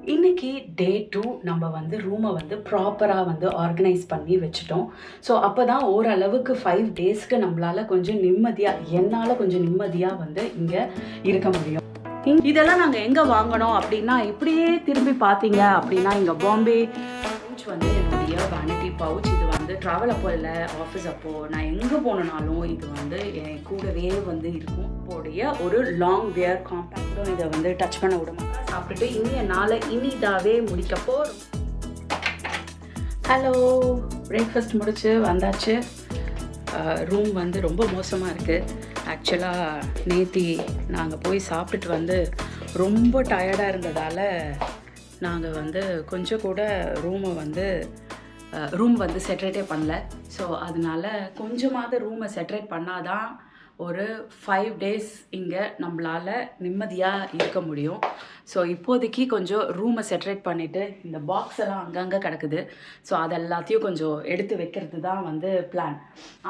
இன்னைக்கு டே 2 நம்ம வந்து ரூமை வந்து ப்ராப்பராக வந்து ஆர்கனைஸ் பண்ணி வச்சுட்டோம். ஸோ அப்போ தான் ஓரளவுக்கு 5 டேஸ்க்கு நம்மளால் கொஞ்சம் நிம்மதியாக என்னால் கொஞ்சம் நிம்மதியாக வந்து இங்கே இருக்க முடியும். இதெல்லாம் நாங்கள் எங்கே வாங்கினோம் அப்படின்னா, இப்படியே திரும்பி பார்த்தீங்க அப்படின்னா இங்கே பாம்பே பவுச் வந்து என்னுடைய வேனிட்டி பவுச். இது வந்து ட்ராவல் அப்போ இல்லை, ஆஃபீஸ் அப்போது நான் எங்கே போனனாலும் இது வந்து என் கூடவே வந்து இருக்கும். உடைய ஒரு லாங் வியர் காம்பேக்டும் இதை வந்து டச் பண்ண விட மாட்டேன். சாப்பிட்டுட்டு இனி என்னால் இனிதாவே முடிக்க போகிறோம். ஹலோ, பிரேக்ஃபாஸ்ட் முடிச்சு வந்தாச்சு. ரூம் வந்து ரொம்ப மோசமாக இருக்குது. ஆக்சுவலாக நேத்தி நாங்கள் போய் சாப்பிட்டுட்டு வந்து ரொம்ப டயர்டாக இருந்ததால் நாங்கள் வந்து கொஞ்சம் கூட ரூம் வந்து செட்ரேட்டே பண்ணல. ஸோ அதனால கொஞ்சமாவது ரூமை செட்ரேட் பண்ணாதான் ஒரு 5 டேஸ் இங்கே நம்மளால் நிம்மதியாக இருக்க முடியும். ஸோ இப்போதைக்கு கொஞ்சம் ரூமை செட்ரேட் பண்ணிவிட்டு இந்த பாக்ஸ் எல்லாம் அங்கங்கே கிடக்குது. ஸோ அது எல்லாத்தையும் கொஞ்சம் எடுத்து வைக்கிறது தான் வந்து பிளான்.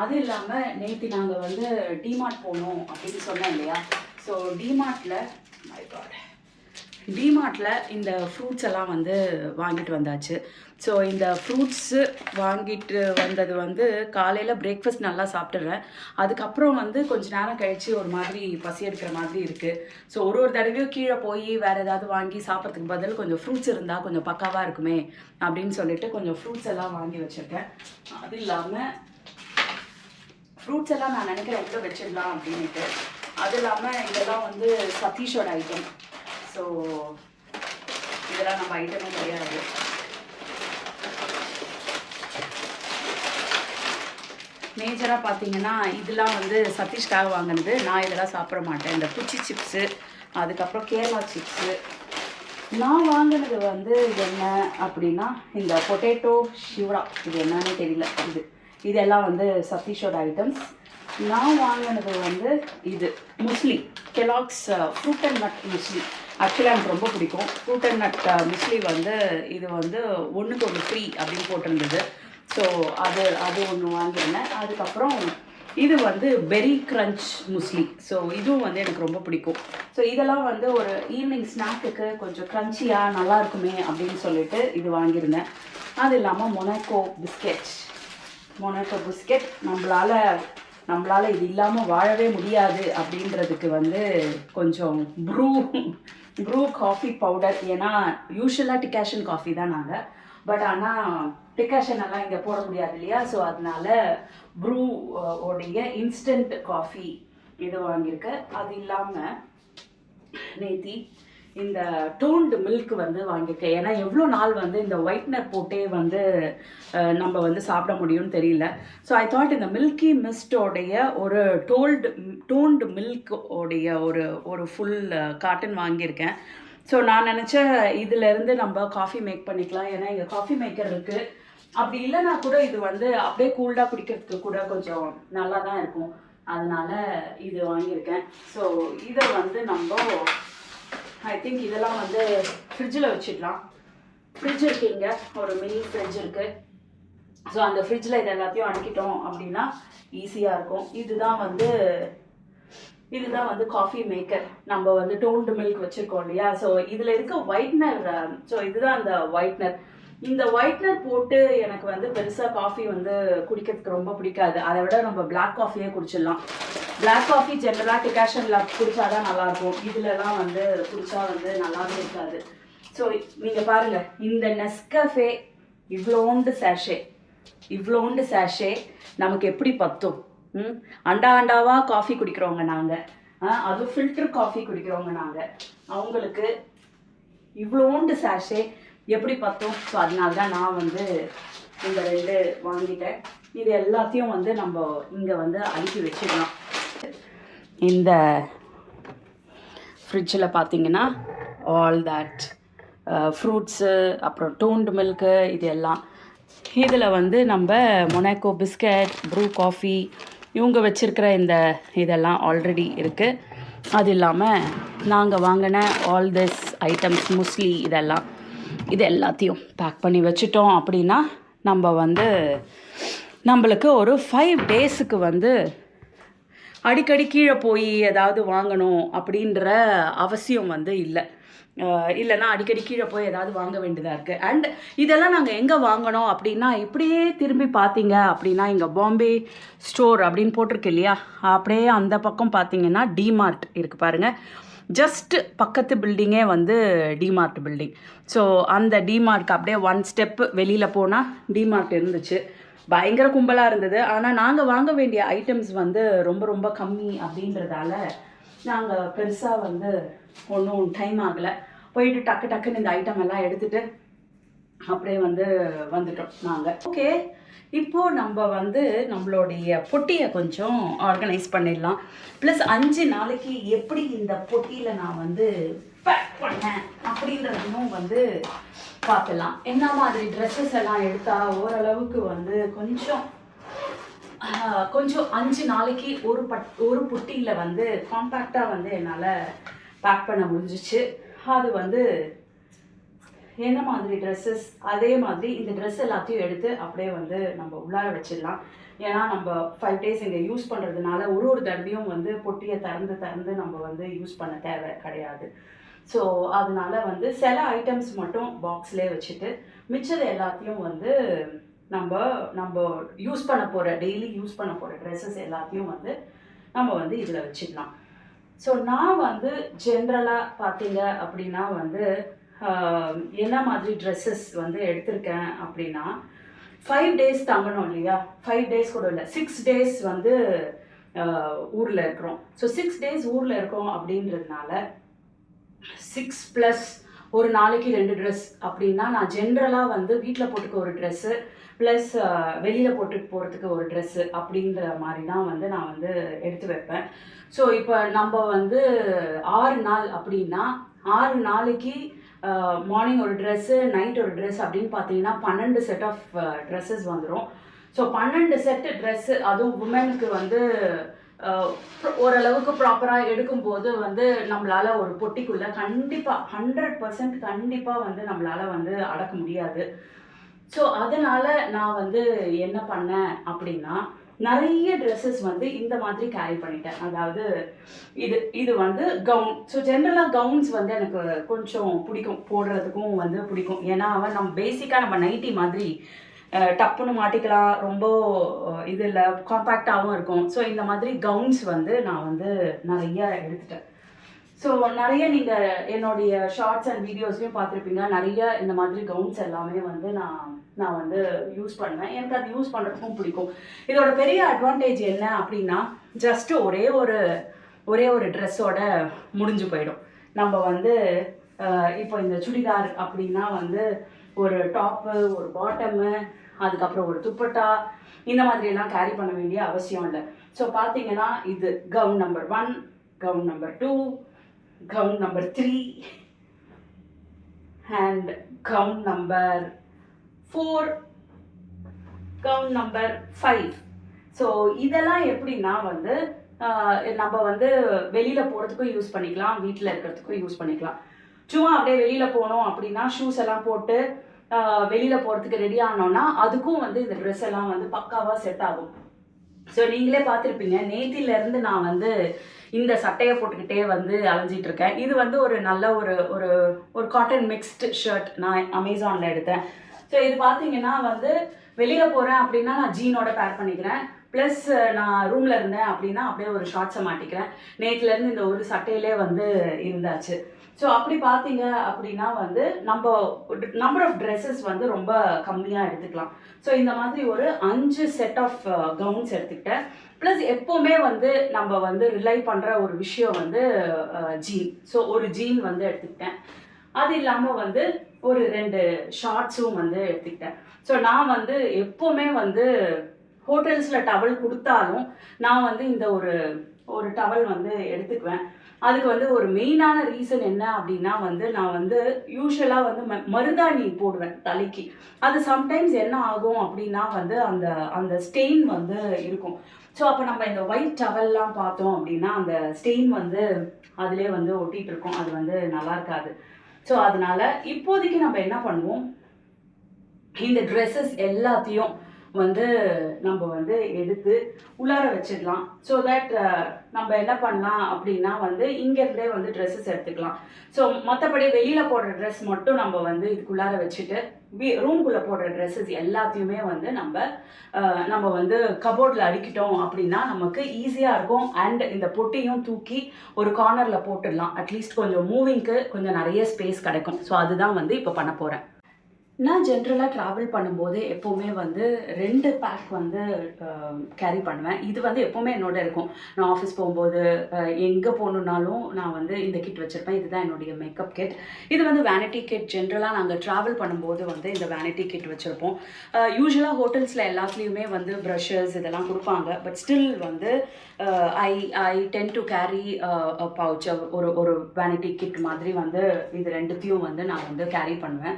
அது இல்லாமல் நேற்று நாங்கள் வந்து டிமார்ட் போகணும் அப்படின்னு சொன்னேன் இல்லையா? ஸோ டிமார்ட்டில் இந்த ஃப்ரூட்ஸ் எல்லாம் வந்து வாங்கிட்டு வந்தாச்சு. ஸோ இந்த ஃப்ரூட்ஸு வாங்கிட்டு வந்தது வந்து காலையில் பிரேக்ஃபாஸ்ட் நல்லா சாப்பிட்டுறேன். அதுக்கப்புறம் வந்து கொஞ்சம் நேரம் கழித்து ஒரு மாதிரி பசி எடுக்கிற மாதிரி இருக்குது. ஸோ ஒரு தடவையும் கீழே போய் வேறு ஏதாவது வாங்கி சாப்பிட்றதுக்கு பதில் கொஞ்சம் ஃப்ரூட்ஸ் இருந்தால் கொஞ்சம் பக்காவாக இருக்குமே அப்படின்னு சொல்லிட்டு கொஞ்சம் ஃப்ரூட்ஸ் எல்லாம் வாங்கி வச்சுருக்கேன். அது இல்லாமல் ஃப்ரூட்ஸ் எல்லாம் நான் நினைக்கிறேன் எவ்வளோ வச்சிடலாம் அப்படின்ட்டு. அது இல்லாமல் இதெல்லாம் வந்து சதீஷோட ஐட்டம். ஸோ இதெல்லாம் நம்ம ஐட்டமே கிடையாது. மேஜராக பார்த்தீங்கன்னா இதெல்லாம் வந்து சதீஷ்காக வாங்கினது. நான் இதெல்லாம் சாப்பிட மாட்டேன். இந்த குச்சி சிப்ஸு, அதுக்கப்புறம் கேரளா சிப்ஸு. நான் வாங்கினது வந்து என்ன அப்படின்னா இந்த பொட்டேட்டோ ஷிவ்ரா, இது என்னன்னு தெரியல. இதெல்லாம் வந்து சதீஷோட ஐட்டம்ஸ். நான் வாங்கினது வந்து இது muesli, Kellogg's fruit and nut muesli. ஆக்சுவலாக எனக்கு ரொம்ப பிடிக்கும் ஃப்ரூட் அண்ட் நட் முஸ்லி. வந்து இது வந்து 1க்கு 1 ஃப்ரீ அப்படின்னு போட்டிருந்தது. ஸோ அது ஒன்று வாங்கியிருந்தேன். அதுக்கப்புறம் இது வந்து பெரி க்ரன்ச் முஸ்லி. ஸோ இதுவும் வந்து எனக்கு ரொம்ப பிடிக்கும். ஸோ இதெல்லாம் வந்து ஒரு ஈவினிங் ஸ்நாக்குக்கு கொஞ்சம் க்ரன்ச்சியாக நல்லா இருக்குமே அப்படின்னு சொல்லிட்டு இது வாங்கியிருந்தேன். அது இல்லாமல் மொனாக்கோ பிஸ்கெட். நம்மளால் இது இல்லாமல் வாழவே முடியாது அப்படின்றதுக்கு வந்து கொஞ்சம் ப்ரூ காஃபி பவுடர். ஏன்னா யூஷுவலாக டிகாஷன் காஃபி தான் நாங்கள், பட் ஆனால் டிகாஷன் எல்லாம் இங்கே போட முடியாது இல்லையா? ஸோ அதனால ப்ரூ உடைய இன்ஸ்டன்ட் காஃபி இது வாங்கியிருக்கேன். அது இல்லாமல் நேத்தி இந்த டோன்டு மில்க் வந்து வாங்கியிருக்கேன். ஏன்னா எவ்வளோ நாள் வந்து இந்த ஒயிட்னர் போட்டே வந்து நம்ம வந்து சாப்பிட முடியும்னு தெரியல. ஸோ ஐ தாட் இந்த மில்கி மிஸ்டோடைய ஒரு டோன்டு மில்க் உடைய ஒரு ஃபுல் காட்டன் வாங்கியிருக்கேன். ஸோ நான் நினச்சேன் இதிலேருந்து நம்ம காஃபி மேக் பண்ணிக்கலாம். ஏன்னா இங்கே காஃபி மேக்கர் இருக்குது. அப்படி இல்லைனா கூட இது வந்து அப்படியே கூல்டாக குடிக்கிறதுக்கு கூட கொஞ்சம் நல்லா தான் இருக்கும். அதனால இது வாங்கியிருக்கேன். ஸோ இதை வந்து நம்ம ஐ திங்க் இதெல்லாம் வந்து ஃப்ரிட்ஜில் வச்சிடலாம். ஃப்ரிட்ஜ் இருக்குங்க, ஒரு மினி ஃப்ரிட்ஜ் இருக்குது. ஸோ அந்த ஃப்ரிட்ஜில் இது எல்லாத்தையும் அடக்கிட்டோம் அப்படின்னா ஈஸியாக இருக்கும். இதுதான் வந்து காஃபி மேக்கர். நம்ம வந்து டோன்டு மில்க் வச்சுருக்கோம் இல்லையா? ஸோ இதில் இருக்க ஒயிட்னர். ஸோ இதுதான் அந்த ஒயிட்னர். இந்த ஒயிட்னர் போட்டு எனக்கு வந்து பெருசாக காஃபி வந்து குடிக்கிறதுக்கு ரொம்ப பிடிக்காது. அதை விட நம்ம பிளாக் காஃபியே குடிச்சிடலாம். பிளாக் காஃபி ஜென்ரலாக டிகாஷனில் குடித்தாதான் நல்லாயிருக்கும். இதிலலாம் வந்து குடித்தா வந்து நல்லாவே இருக்காது. ஸோ நீங்கள் பாருங்கள், இந்த நெஸ்கஃபே இவ்வளோண்டு சேஷே நமக்கு எப்படி பத்தும்? அண்டாவாக காஃபி குடிக்கிறவங்க நாங்கள், அதுவும் ஃபில்டர் காஃபி குடிக்கிறவங்க நாங்கள். அவங்களுக்கு இவ்வளோண்டு சேஷே எப்படி பத்தும்? ஸோ அதனால தான் நான் வந்து இந்த 2 வாங்கிட்டேன். இது எல்லாத்தையும் வந்து நம்ம இங்கே வந்து அடுக்கி வச்சிடலாம். இந்த ஃப்ரிட்ஜில் பார்த்தீங்கன்னா ஆல் தட் ஃப்ரூட்ஸு, அப்புறம் டோன்டு மில்க்கு, இது எல்லாம். இதில் வந்து நம்ம மொனாக்கோ பிஸ்கட், ப்ரூ காஃபி இவங்க வச்சுருக்கிற இதெல்லாம் ஆல்ரெடி இருக்குது. அது இல்லாமல் நாங்கள் வாங்கின ஆல் திஸ் ஐட்டம்ஸ் முஸ்லி, இது எல்லாத்தையும் பேக் பண்ணி வச்சுட்டோம் அப்படின்னா நம்ம வந்து நம்மளுக்கு ஒரு 5 டேஸுக்கு வந்து அடிக்கடி கீழே போய் ஏதாவது வாங்கணும் அப்படின்ற அவசியம் வந்து இல்லை. இல்லைனா அடிக்கடி கீழே போய் ஏதாவது வாங்க வேண்டியதாக இருக்குது. அண்ட் இதெல்லாம் நாங்கள் எங்கே வாங்கினோம் அப்படின்னா, இப்படியே திரும்பி பார்த்தீங்க அப்படின்னா இங்கே பாம்பே ஸ்டோர் அப்படின்னு போட்டிருக்கு இல்லையா, அப்படியே அந்த பக்கம் பார்த்தீங்கன்னா டிமார்ட் இருக்குது பாருங்கள். ஜஸ்ட் பக்கத்து பில்டிங்கே வந்து டிமார்ட் பில்டிங். ஸோ அந்த டிமார்ட்க்கு அப்படியே 1 ஸ்டெப்பு வெளியில் போனால் டிமார்ட் இருந்துச்சு. பயங்கர கும்பலாக இருந்தது. ஆனால் நாங்கள் வாங்க வேண்டிய ஐட்டம்ஸ் வந்து ரொம்ப ரொம்ப கம்மி அப்படின்றதால நாங்கள் பெருசாக வந்து ஒன்றும் டைம் ஆகலை. போயிட்டு டக்குன்னு இந்த ஐட்டம் எல்லாம் எடுத்துகிட்டு அப்படியே வந்து வந்துட்டோம் நாங்கள். ஓகே, இப்போது நம்ம வந்து நம்மளுடைய பொட்டியை கொஞ்சம் ஆர்கனைஸ் பண்ணிடலாம். ப்ளஸ் 5 நாளைக்கு எப்படி இந்த பொட்டியில் நான் வந்து பேக் பண்ணேன் அப்படின்றதையும் வந்து பார்க்கலாம். என்ன மாதிரி ட்ரெஸ்ஸஸ் எல்லாம் எடுத்தால் ஓரளவுக்கு வந்து கொஞ்சம் 5 நாளைக்கு ஒரு பொட்டியில் வந்து காம்பேக்டாக வந்து என்னால் பேக் பண்ண முடிஞ்சிச்சு. அது வந்து என்ன மாதிரி ட்ரெஸ்ஸஸ், அதே மாதிரி இந்த ட்ரெஸ் எல்லாத்தையும் எடுத்து அப்படியே வந்து நம்ம உள்ளார வச்சிடலாம். ஏன்னா நம்ம 5 days இங்கே யூஸ் பண்ணுறதுனால ஒரு தடவையும் வந்து பொட்டியை திறந்து நம்ம வந்து யூஸ் பண்ண தேவை கிடையாது. ஸோ அதனால வந்து சில ஐட்டம்ஸ் மட்டும் பாக்ஸ்லேயே வச்சுட்டு மிச்சது எல்லாத்தையும் வந்து நம்ம யூஸ் பண்ண போகிற டெய்லி யூஸ் பண்ண போகிற ட்ரெஸ்ஸஸ் எல்லாத்தையும் வந்து நம்ம வந்து இதில் வச்சுக்கலாம். ஸோ நான் வந்து ஜென்ரலாக பார்த்தீங்க அப்படின்னா வந்து என்ன மாதிரி ட்ரெஸ்ஸஸ் வந்து எடுத்திருக்கேன் அப்படின்னா, 5 days தங்கணும் இல்லையா, 5 days கூட இல்லை, 6 days வந்து ஊரில் இருக்கிறோம். ஸோ 6 days ஊரில் இருக்கோம் அப்படின்றதுனால 6+ ஒரு நாளைக்கு 2 ட்ரெஸ் அப்படின்னா, நான் ஜென்ரலாக வந்து வீட்டில் போட்டுக்க ஒரு ட்ரெஸ்ஸு ப்ளஸ் வெளியில் போட்டுட்டு போகிறதுக்கு ஒரு ட்ரெஸ்ஸு அப்படின்ற மாதிரி தான் வந்து நான் வந்து எடுத்து வைப்பேன். ஸோ இப்போ நம்ம வந்து 6 நாள் அப்படின்னா 6 நாளைக்கு மார்னிங் ஒரு ட்ரெஸ்ஸு, நைட் ஒரு ட்ரெஸ் அப்படின்னு பார்த்தீங்கன்னா 12 செட் ஆஃப் ட்ரெஸ்ஸஸ் வந்துடும். ஸோ 12 செட்டு ட்ரெஸ்ஸு, அதுவும் உமனுக்கு வந்து ஓரளவுக்கு ப்ராப்பராக எடுக்கும்போது வந்து நம்மளால் ஒரு பொட்டிக்குள்ளே கண்டிப்பாக 100% கண்டிப்பாக வந்து நம்மளால் வந்து அடக்க முடியாது. ஸோ அதனால் நான் வந்து என்ன பண்ணேன் அப்படின்னா, நிறைய ட்ரெஸ்ஸஸ் வந்து இந்த மாதிரி கேரி பண்ணிட்டேன். அதாவது இது வந்து கவுன். ஸோ ஜென்ரலாக கவுன்ஸ் வந்து எனக்கு கொஞ்சம் பிடிக்கும், போடுறதுக்கும் வந்து பிடிக்கும். ஏன்னா நம்ம பேசிக்காக நம்ம நைட்டி மாதிரி டப்புன்னு மாட்டிக்கலாம், ரொம்ப இது இல்லை, காம்பேக்டாகவும் இருக்கும். ஸோ இந்த மாதிரி கவுன்ஸ் வந்து நான் வந்து நிறைய எடுத்துட்டேன். ஸோ நிறைய நீங்கள் என்னுடைய ஷார்ட்ஸ் அண்ட் வீடியோஸ்லையும் பார்த்துருப்பீங்க. நிறைய இந்த மாதிரி கவுன்ஸ் எல்லாமே வந்து நான் வந்து யூஸ் பண்ணுவேன். எனக்கு அது யூஸ் பண்ணுறதுக்கும் பிடிக்கும். இதோட பெரிய அட்வான்டேஜ் என்ன அப்படின்னா, ஜஸ்ட்டு ஒரே ஒரு ட்ரெஸ்ஸோட முடிஞ்சு போயிடும். நம்ம வந்து இப்போ இந்த சுடிதார் அப்படின்னா வந்து ஒரு டாப்பு, ஒரு பாட்டமு, அதுக்கப்புறம் ஒரு துப்பட்டா, இந்த மாதிரியெல்லாம் கேரி பண்ண வேண்டிய அவசியம் இல்லை. ஸோ பார்த்தீங்கன்னா இது gown number 1, gown number 2, gown number 3 and gown number 4, gown number 5. So இதெல்லாம் எப்படின்னா வந்து நம்ம வந்து வெளியில் போகிறதுக்கும் யூஸ் பண்ணிக்கலாம், வீட்டில் இருக்கிறதுக்கும் யூஸ் பண்ணிக்கலாம். சும்மா அப்படியே வெளியில் போனோம் அப்படின்னா ஷூஸ் எல்லாம் போட்டு வெளியில் போகிறதுக்கு ரெடி ஆனோன்னா அதுக்கும் வந்து இந்த ட்ரெஸ் எல்லாம் வந்து பக்காவாக செட் ஆகும். ஸோ நீங்களே பார்த்துருப்பீங்க, நேத்திலேருந்து நான் வந்து இந்த சட்டையை போட்டுக்கிட்டே வந்து அலைஞ்சிட்டு இருக்கேன். இது வந்து ஒரு நல்ல ஒரு காட்டன் மிக்ஸ்டு ஷர்ட் நான் அமேசானில் எடுத்தேன். ஸோ இது பார்த்தீங்கன்னா வந்து வெளியில் போகிறேன் அப்படின்னா நான் ஜீனோட பேர் பண்ணிக்கிறேன். ப்ளஸ் நான் ரூமில் இருந்தேன் அப்படின்னா அப்படியே ஒரு ஷார்ட்ஸை மாட்டிக்கிறேன். நேற்றுலேருந்து இந்த ஒரு சட்டையிலே வந்து இருந்தாச்சு. ஸோ அப்படி பார்த்தீங்க அப்படின்னா வந்து நம்ம நம்பர் ஆஃப் ட்ரெஸ்ஸஸ் வந்து ரொம்ப கம்மியாக எடுத்துக்கலாம். ஸோ இந்த மாதிரி ஒரு 5 செட் ஆஃப் கவுன்ஸ் எடுத்துக்கிட்டேன். ப்ளஸ் எப்போவுமே வந்து நம்ம வந்து ரிலை பண்ணுற ஒரு விஷயம் வந்து ஜீன். ஸோ ஒரு ஜீன் வந்து எடுத்துக்கிட்டேன். அது இல்லாமல் வந்து ஒரு 2 ஷார்ட்ஸும் வந்து எடுத்துக்கிட்டேன். ஸோ நான் வந்து எப்போவுமே வந்து ஹோட்டல்ஸில் டவல் கொடுத்தாலும் நான் வந்து இந்த ஒரு டவல் வந்து எடுத்துக்குவேன். அதுக்கு வந்து ஒரு மெயினான ரீசன் என்ன அப்படின்னா வந்து நான் வந்து யூஸ்வலாக வந்து மருதாணி போடுவேன் தலைக்கு. அது சம்டைம்ஸ் என்ன ஆகும் அப்படின்னா வந்து அந்த ஸ்டெயின் வந்து இருக்கும். ஸோ அப்போ நம்ம இந்த ஒயிட் டவல்லாம் பார்த்தோம் அப்படின்னா அந்த ஸ்டெயின் வந்து அதிலே வந்து ஒட்டிகிட்டு இருக்கும். அது வந்து நல்லா இருக்காது. ஸோ அதனால இப்போதைக்கு நம்ம என்ன பண்ணுவோம், இந்த ட்ரெஸ்ஸஸ் எல்லாத்தையும் வந்து நம்ம வந்து எடுத்து உள்ளார வச்சிடலாம். ஸோ தட் நம்ம என்ன பண்ணலாம் அப்படின்னா வந்து இங்கேருந்தே வந்து ட்ரெஸ்ஸஸ் எடுத்துக்கலாம். ஸோ மற்றபடி வெளியில் போடுற ட்ரெஸ் மட்டும் நம்ம வந்து இதுக்குள்ளார வச்சுட்டு ரூம்குள்ளே போடுற ட்ரெஸ்ஸஸ் எல்லாத்தையுமே வந்து நம்ம வந்து கபோர்டில் அடிக்கிட்டோம் அப்படின்னா நமக்கு ஈஸியாக இருக்கும். அண்ட் இந்த பொட்டியும் தூக்கி ஒரு கார்னரில் போட்டுடலாம். அட்லீஸ்ட் கொஞ்சம் மூவிங்க்கு கொஞ்சம் நிறைய ஸ்பேஸ் கிடைக்கும். ஸோ அதுதான் வந்து இப்போ பண்ண போகிறேன். நான் ஜென்ரலாக ட்ராவல் பண்ணும்போது எப்போவுமே வந்து 2 பேக் வந்து கேரி பண்ணுவேன். இது வந்து எப்போவுமே என்னோட இருக்கும். நான் ஆஃபீஸ் போகும்போது எங்கே போகணுன்னாலும் நான் வந்து இந்த கிட் வச்சுருப்பேன். இதுதான் என்னுடைய மேக்கப் கிட். இது வந்து வேனிட்டி கிட். ஜென்ரலாக நாங்கள் ட்ராவல் பண்ணும்போது வந்து இந்த வேனிட்டி கிட் வச்சுருப்போம். யூஸ்வலாக ஹோட்டல்ஸில் எல்லாத்துலேயுமே வந்து ப்ரஷஸ் இதெல்லாம் கொடுப்பாங்க. பட் ஸ்டில் வந்து I tend to carry pouch, ஒரு வேனிட்டி கிட் மாதிரி வந்து இது ரெண்டுத்தையும் வந்து நான் வந்து கேரி பண்ணுவேன்.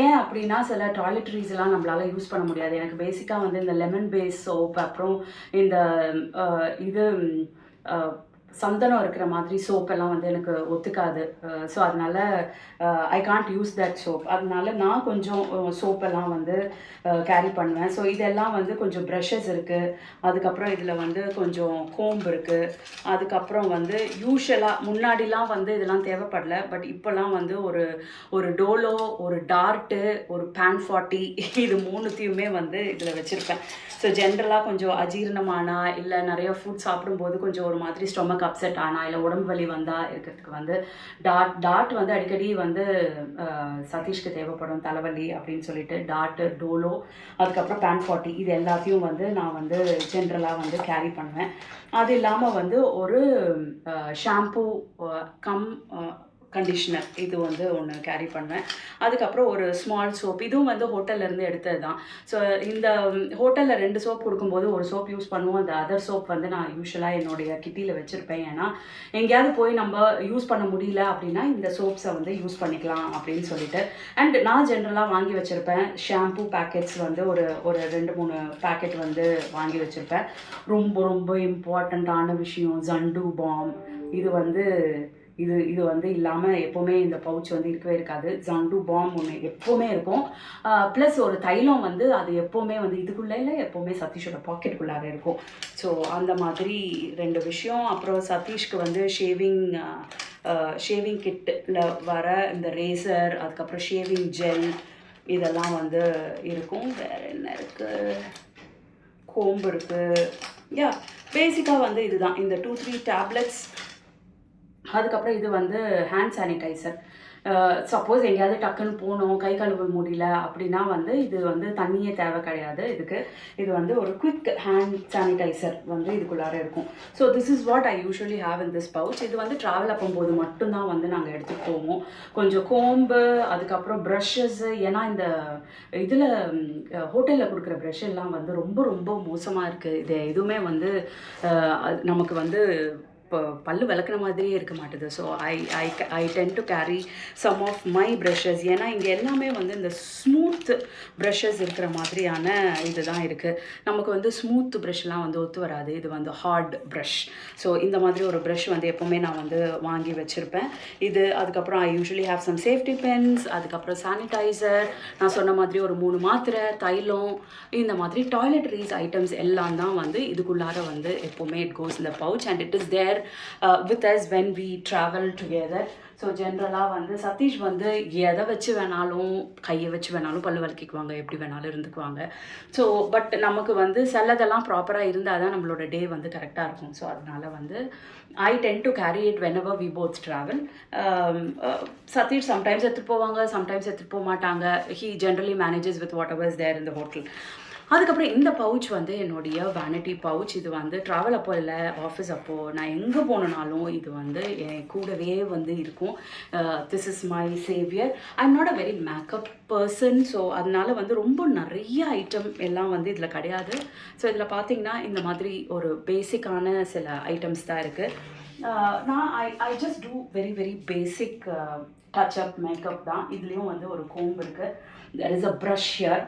ஏன் அப்படின்னா சில டாய்லெட்ரிஸ் எல்லாம் நம்மளால யூஸ் பண்ண முடியாது. எனக்கு பேசிக்காக வந்து இந்த லெமன் பேஸ் சோப், அப்புறம் இந்த இது சந்தனம் இருக்கிற மாதிரி சோப்பெல்லாம் வந்து எனக்கு ஒத்துக்காது. ஸோ அதனால I can't use that soap. அதனால நான் கொஞ்சம் சோப்பெல்லாம் வந்து கேரி பண்ணுவேன். ஸோ இதெல்லாம் வந்து கொஞ்சம் ப்ரஷஸ் இருக்குது. அதுக்கப்புறம் இதில் வந்து கொஞ்சம் கோம்பு இருக்குது. அதுக்கப்புறம் வந்து யூஷுவலாக முன்னாடிலாம் வந்து இதெல்லாம் தேவைப்படல. பட் இப்போல்லாம் வந்து ஒரு டோலோ, ஒரு டார்ட்டு, ஒரு pan 40 இது 3த்தையுமே வந்து இதில் வச்சுருப்பேன். ஸோ ஜென்ரலாக கொஞ்சம் அஜீரணமானா, இல்லை நிறைய ஃபுட் சாப்பிடும்போது கொஞ்சம் ஒரு மாதிரி ஸ்டொமக் அப்செட் ஆனால், இல்லை உடம்பு வலி வந்தால் இருக்கிறதுக்கு வந்து டாட் வந்து அடிக்கடி வந்து சதீஷ்க்கு தேவைப்படும் தலைவலி அப்படின்னு சொல்லிட்டு டாட்டு, டோலோ, அதுக்கப்புறம் pan 40 இது எல்லாத்தையும் வந்து நான் வந்து ஜென்ரலாக வந்து கேரி பண்ணுவேன். அது இல்லாமல் வந்து ஒரு ஷாம்பூ கம் கண்டிஷ்னர் இது வந்து ஒன்று கேரி பண்ணுவேன். அதுக்கப்புறம் ஒரு ஸ்மால் சோப், இதுவும் வந்து ஹோட்டல்லேருந்து எடுத்தது தான். ஸோ இந்த ஹோட்டலில் 2 சோப் கொடுக்கும்போது ஒரு சோப் யூஸ் பண்ணுவோம். அந்த அதர் சோப் வந்து நான் யூஸ்வலாக என்னுடைய கிட்டியில் வச்சுருப்பேன். ஏன்னா எங்கேயாவது போய் நம்ம யூஸ் பண்ண முடியல அப்படின்னா இந்த சோப்ஸை வந்து யூஸ் பண்ணிக்கலாம் அப்படின்னு சொல்லிட்டு. அண்ட் நான் ஜென்ரலாக வாங்கி வச்சுருப்பேன் ஷாம்பூ பேக்கெட்ஸ் வந்து ஒரு 2-3 பேக்கெட் வந்து வாங்கி வச்சுருப்பேன். ரொம்ப ரொம்ப இம்பார்ட்டண்ட்டான விஷயம் ஜண்டு பாம். இது வந்து இல்லாமல் எப்போவுமே இந்த பவுச் வந்து இருக்கவே இருக்காது. ஜண்டு பாம் ஒன்று எப்போவுமே இருக்கும். ப்ளஸ் ஒரு தைலம் வந்து அது எப்போவுமே வந்து இதுக்குள்ளே இல்லை, எப்போவுமே சதீஷோட பாக்கெட்டுக்குள்ளார இருக்கும். ஸோ அந்த மாதிரி 2 விஷயம். அப்புறம் சதீஷ்க்கு வந்து ஷேவிங் கிட்டில் வர இந்த ரேசர், அதுக்கப்புறம் ஷேவிங் ஜெல் இதெல்லாம் வந்து இருக்கும். வேறு என்ன இருக்குது, கோம்பு இருக்குது. பேசிக்காக வந்து இதுதான். இந்த 2-3 டேப்லெட்ஸ். அதுக்கப்புறம் இது வந்து ஹேண்ட் சானிடைசர். சப்போஸ் எங்கேயாவது டக்குன்னு போகணும், கை கழுவ முடியல அப்படின்னா வந்து இது வந்து தண்ணியே தேவை கிடையாது இதுக்கு. இது வந்து ஒரு குவிக் ஹேண்ட் சானிடைசர் வந்து இதுக்குள்ளார இருக்கும். So this is what I usually have in this pouch. இது வந்து ட்ராவல் பண்ணும்போது மட்டும்தான் வந்து நாங்கள் எடுத்துகிட்டு போவோம். கொஞ்சம் கோம்பு, அதுக்கப்புறம் ப்ரஷஸ். ஏன்னா இந்த இதில் ஹோட்டலில் கொடுக்குற ப்ரஷ் எல்லாம் வந்து ரொம்ப ரொம்ப மோசமாக இருக்குது. இது எதுவுமே வந்து நமக்கு வந்து இப்போ பல்லு விளக்குன மாதிரியே இருக்க மாட்டுது. So I tend to carry some of my brushes. ஏன்னா இங்கே எல்லாமே வந்து இந்த ஸ்மூத் ப்ரஷஸ் இருக்கிற மாதிரியான இது தான் இருக்குது. நமக்கு வந்து ஸ்மூத் ப்ரஷ்லாம் வந்து ஒத்து வராது. இது வந்து ஹார்ட் ப்ரஷ். ஸோ இந்த மாதிரி ஒரு ப்ரஷ் வந்து எப்போவுமே நான் வந்து வாங்கி வச்சுருப்பேன். இது அதுக்கப்புறம் I usually have some safety pins, அதுக்கப்புறம் சானிடைசர், நான் சொன்ன மாதிரி ஒரு 3 மாத்திரை, தைலம், இந்த மாதிரி டாய்லெட்ரிஸ் ஐட்டம்ஸ் எல்லாம் தான் வந்து இதுக்குள்ளார வந்து எப்போவுமே it goes in the pouch and it is there with us when we travel together. So ஜென்ரலாக வந்து சதீஷ் வந்து எதை வச்சு வேணாலும், கையை வச்சு வேணாலும் பல்லு வலிக்குவாங்க, எப்படி வேணாலும் இருந்துக்குவாங்க. ஸோ பட் நமக்கு வந்து சிலதெல்லாம் ப்ராப்பராக இருந்தால் தான் நம்மளோட டே வந்து கரெக்டாக இருக்கும். ஸோ அதனால வந்து I tend to carry it whenever we both travel. Satish sometimes எடுத்துகிட்டு போவாங்க, சம்டைம்ஸ் எடுத்துகிட்டு போக மாட்டாங்க. he generally manages with whatever is there in the hotel. அதுக்கப்புறம் இந்த பவுச் வந்து என்னுடைய வேனிட்டி பவுச். இது வந்து ட்ராவல் அப்போ இல்லை, ஆஃபீஸ் அப்போது நான் எங்கே போனனாலும் இது வந்து என் கூடவே வந்து இருக்கும். This is my Xavier. I am not a very makeup person. So அதனால வந்து ரொம்ப நிறைய ஐட்டம் எல்லாம் வந்து இதில் கிடையாது. ஸோ இதில் பார்த்திங்கன்னா இந்த மாதிரி ஒரு பேசிக்கான சில ஐட்டம்ஸ் தான் இருக்குது. நான் I just do very very basic touch up makeup தான். இதுலேயும் வந்து ஒரு கோம்பு இருக்குது. there is a brush here.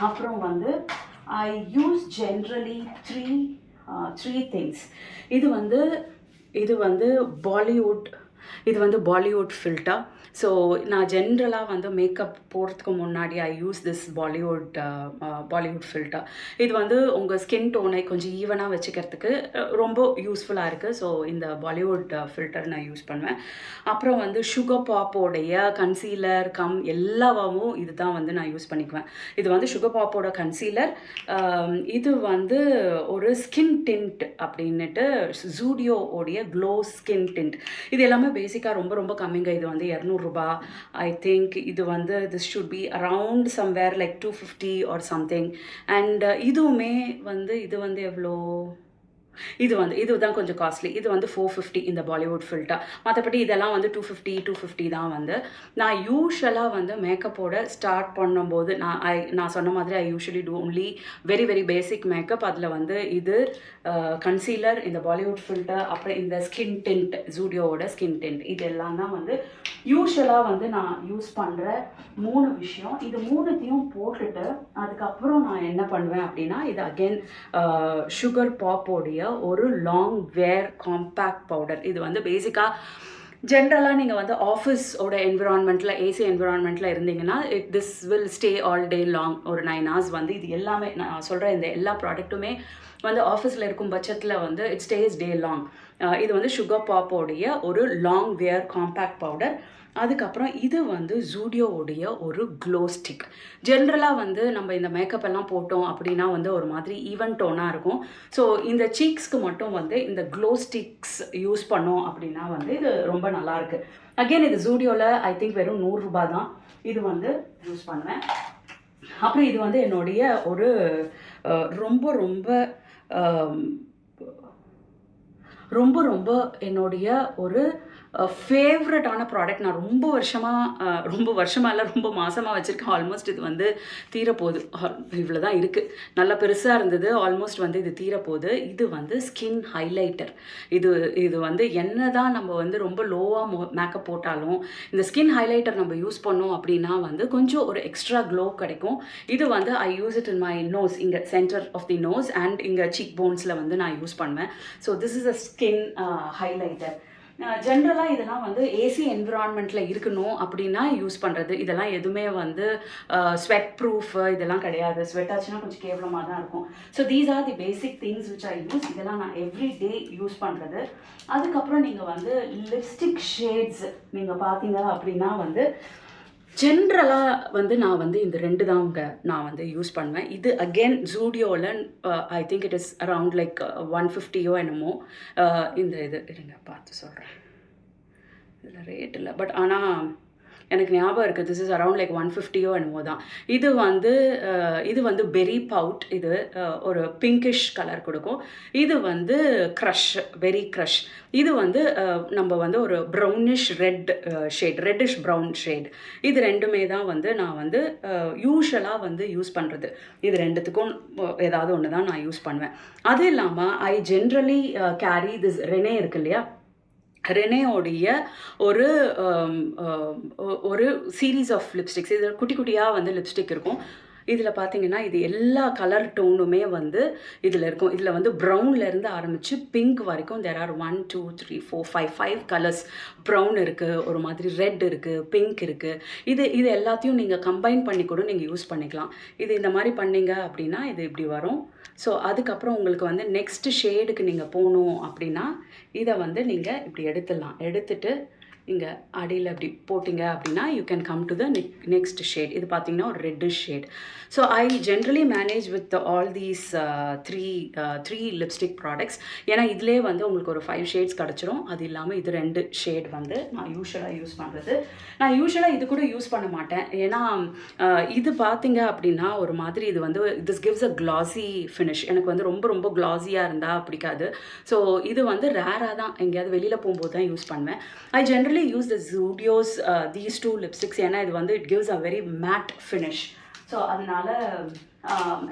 அப்புறம் வந்து I use generally three things. இது வந்து பாலிவுட் ஃபில்டர். ஸோ நான் ஜென்ரலாக வந்து மேக்கப் போகிறதுக்கு முன்னாடி ஐ யூஸ் திஸ் பாலிவுட் ஃபில்டர். இது வந்து உங்கள் ஸ்கின் டோனை கொஞ்சம் ஈவனாக வச்சுக்கிறதுக்கு ரொம்ப யூஸ்ஃபுல்லாக இருக்குது. ஸோ இந்த பாலிவுட் ஃபில்டர் நான் யூஸ் பண்ணுவேன். அப்புறம் வந்து சுகர் பாப்போடைய கன்சீலர் எல்லாவும் இது தான் வந்து நான் யூஸ் பண்ணிக்குவேன். இது வந்து சுகர் பாப்போட கன்சீலர். இது வந்து ஒரு ஸ்கின் டிண்ட் அப்படின்னுட்டு ஜூடியோடைய க்ளோ ஸ்கின் டிண்ட். இது எல்லாமே பேசிக்காக ரொம்ப ரொம்ப கம்மிங்க. இது வந்து 200 ரூபாய். ஐ திங்க் இது வந்து this should be around somewhere like 250 or something. And இதுவுமே வந்து இது வந்து எவ்வளோ, இதுதான் கொஞ்சம் காஸ்ட்லி. இது வந்து 450 இந்த பாலிவுட் ஃபில்டர். மற்றபடி இதெல்லாம் வந்து 250 தான் வந்து. நான் யூஷுவலாக வந்து மேக்கப்போட ஸ்டார்ட் பண்ணும்போது நான் சொன்ன மாதிரி I usually do only very very basic makeup. அதில் வந்து இது கன்சீலர், இந்த பாலிவுட் ஃபில்டர், அப்புறம் இந்த ஸ்கின் டிண்ட், ஜூடியோவோட ஸ்கின் டிண்ட், இது எல்லாம் தான் வந்து யூஷுவலாக வந்து நான் யூஸ் பண்ணுற 3 விஷயம். இது 3த்தையும் போட்டுட்டு அதுக்கப்புறம் நான் என்ன பண்ணுவேன் அப்படின்னா, இது அகெயின் சுகர் பாப்போடைய ஒரு லாங் வேர் காம்பேக்ட் பவுடர். இது வந்து பேசிக்காக ஜென்ரலாக நீங்கள் வந்து ஆஃபீஸோட என்விரான்மெண்ட்டில், ஏசி என்விரான்மெண்ட்டில் இருந்தீங்கன்னா this will stay all day long. ஒரு 9 hours வந்து இது எல்லாமே நான் சொல்கிற இந்த எல்லா ப்ராடக்ட்டுமே வந்து ஆஃபீஸில் இருக்கும் பட்சத்தில் வந்து இட் ஸ்டேஸ் டே லாங். இது வந்து சுகர் பாப்போடைய ஒரு லாங் வேர் காம்பேக்ட் பவுடர். அதுக்கப்புறம் இது வந்து ஜூடியோவுடைய ஒரு க்ளோ ஸ்டிக். ஜென்ரலாக வந்து நம்ம இந்த மேக்கப் எல்லாம் போட்டோம் அப்படின்னா வந்து ஒரு மாதிரி ஈவன் டோனாக இருக்கும். ஸோ இந்த சீக்ஸ்க்கு மட்டும் வந்து இந்த க்ளோ ஸ்டிக்ஸ் யூஸ் பண்ணோம் அப்படின்னா வந்து இது ரொம்ப நல்லாயிருக்கு. அகெயின் இது ஜூடியோவில் ஐ திங்க் வெறும் 100 ரூபாய் தான். இது வந்து யூஸ் பண்ணுவேன். அப்புறம் இது வந்து என்னுடைய ஒரு ரொம்ப ரொம்ப ரொம்ப ரொம்ப என்னுடைய ஒரு ஃபேவரட்டான ப்ராடக்ட். நான் ரொம்ப வருஷமாக இல்லை, ரொம்ப மாதமாக வச்சுருக்கேன். ஆல்மோஸ்ட் இது வந்து தீரப்போகுது. இவ்வளோ தான் இருக்குது. நல்லா பெருசாக இருந்தது. ஆல்மோஸ்ட் வந்து இது தீரப்போகுது. இது வந்து ஸ்கின் ஹைலைட்டர். இது வந்து என்ன தான் நம்ம வந்து ரொம்ப லோவாக மேக்கப் போட்டாலும் இந்த ஸ்கின் ஹைலைட்டர் நம்ம யூஸ் பண்ணோம் அப்படின்னா வந்து கொஞ்சம் ஒரு எக்ஸ்ட்ரா க்ளோ கிடைக்கும். இது வந்து I use it in my nose, இங்கே centre of the nose and இங்கே சீக் போன்ஸில் வந்து நான் யூஸ் பண்ணுவேன். So this is a skin highlighter. ஜென்ரலாக இதெல்லாம் வந்து ஏசி என்விரான்மெண்ட்டில் இருக்கணும் அப்படின்னா யூஸ் பண்ணுறது. இதெல்லாம் எதுவுமே வந்து ஸ்வெட் ப்ரூஃப் இதெல்லாம் கிடையாது. ஸ்வெட் ஆச்சுன்னா கொஞ்சம் கேவலமாக தான் இருக்கும். So these are the basic things which I use. இதெல்லாம் நான் எவ்ரி டே யூஸ் பண்ணுறது. அதுக்கப்புறம் நீங்கள் வந்து லிப்ஸ்டிக் ஷேட்ஸ் நீங்கள் பார்த்தீங்க அப்படின்னா வந்து ஜென்ரலாக வந்து நான் வந்து இந்த 2 தாங்க நான் வந்து யூஸ் பண்ணுவேன். இது அகெயின் ஜூடியோவில் I think it is around like 150 என்னமோ. இந்த இது இருங்க பார்த்து சொல்கிறேன். இதில் ரேட் இல்லை, பட் ஆனால் எனக்கு ஞாபகம் இருக்குது. திஸ் இஸ் அரவுண்ட் லைக் 150 என்னமோ தான். இது வந்து பெரி பவுட். இது ஒரு பிங்கிஷ் கலர் கொடுக்கும். இது வந்து க்ரஷ், பெரி க்ரஷ். இது வந்து நம்ம வந்து ஒரு brownish red shade, reddish brown shade. இது 2மே தான் வந்து நான் வந்து யூஷுவலாக வந்து யூஸ் பண்ணுறது. இது 2த்துக்கும் ஏதாவது ஒன்று தான் நான் யூஸ் பண்ணுவேன். அது இல்லாமல் ஐ ஜென்ரலி கேரி திஸ் ரெனே இருக்கு இல்லையா, ரெனேயோடைய ஒரு சீரீஸ் ஆஃப் லிப்ஸ்டிக்ஸ். இது குட்டி குட்டியாக வந்து லிப்ஸ்டிக் இருக்கும். இதில் பார்த்தீங்கன்னா இது எல்லா கலர் டோனுமே வந்து இதில் இருக்கும். இதில் வந்து ப்ரௌன்லேருந்து ஆரம்பித்து பிங்க் வரைக்கும் தேர் ஆர் 1 2 3 4 5 கலர்ஸ். ப்ரௌன் இருக்குது, ஒரு மாதிரி ரெட் இருக்குது, பிங்க் இருக்குது. இது எல்லாத்தையும் நீங்கள் கம்பைன் பண்ணி கூட நீங்கள் யூஸ் பண்ணிக்கலாம். இது இந்த மாதிரி பண்ணிங்க அப்படின்னா இது இப்படி வரும். ஸோ அதுக்கப்புறம் உங்களுக்கு வந்து நெக்ஸ்ட் ஷேடுக்கு நீங்கள் போகணும் அப்படின்னா இதை வந்து நீங்கள் இப்படி எடுத்துடலாம். எடுத்துட்டு இங்கே அடியில் இப்படி போட்டிங்க அப்படின்னா you can come to the next shade. இது பார்த்தீங்கன்னா ஒரு reddish shade. So I generally manage with all these three lipstick products. ஏன்னா இதிலே வந்து உங்களுக்கு ஒரு 5 ஷேட்ஸ் கிடச்சிரும். அது இல்லாமல் இது 2 ஷேட் வந்து நான் யூஷுவலாக யூஸ் பண்ணுறது. நான் யூஷுவலாக இது கூட யூஸ் பண்ண மாட்டேன். ஏன்னா இது பார்த்தீங்க அப்படின்னா ஒரு மாதிரி இது வந்து this gives a classy finish. எனக்கு வந்து ரொம்ப ரொம்ப கிளாஸியாக இருந்தால் பிடிக்காது. ஸோ இது வந்து ரேராக தான் எங்கேயாவது வெளியில் போகும்போது தான் யூஸ் பண்ணுவேன். ஐ generally use the Zudios these 2 lipsticks. ஏன்னா இது வந்து it gives a very matte finish. So அதனால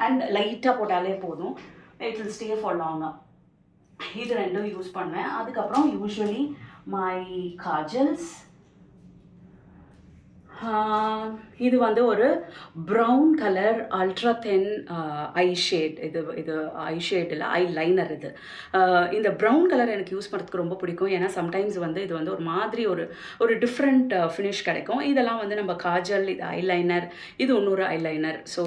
அண்ட் லைட்டாக போட்டாலே போதும், it will stay for longer. இது 2 யூஸ் பண்ணுவேன். அதுக்கப்புறம் யூஸ்வலி மை காஜல்ஸ். இது வந்து ஒரு ப்ரௌன் கலர் அல்ட்ரா தென் ஐ ஷேட். இது ஐ ஷேட் இல்லை, ஐ லைனர். இது இந்த ப்ரௌன் கலர் எனக்கு யூஸ் பண்ணுறதுக்கு ரொம்ப பிடிக்கும். ஏன்னா சம்டைம்ஸ் வந்து இது வந்து ஒரு மாதிரி ஒரு டிஃப்ரெண்ட் ஃபினிஷ் கிடைக்கும். இதெல்லாம் வந்து நம்ம காஜல், இது ஐலைனர், இது இன்னொரு ஐலைனர். ஸோ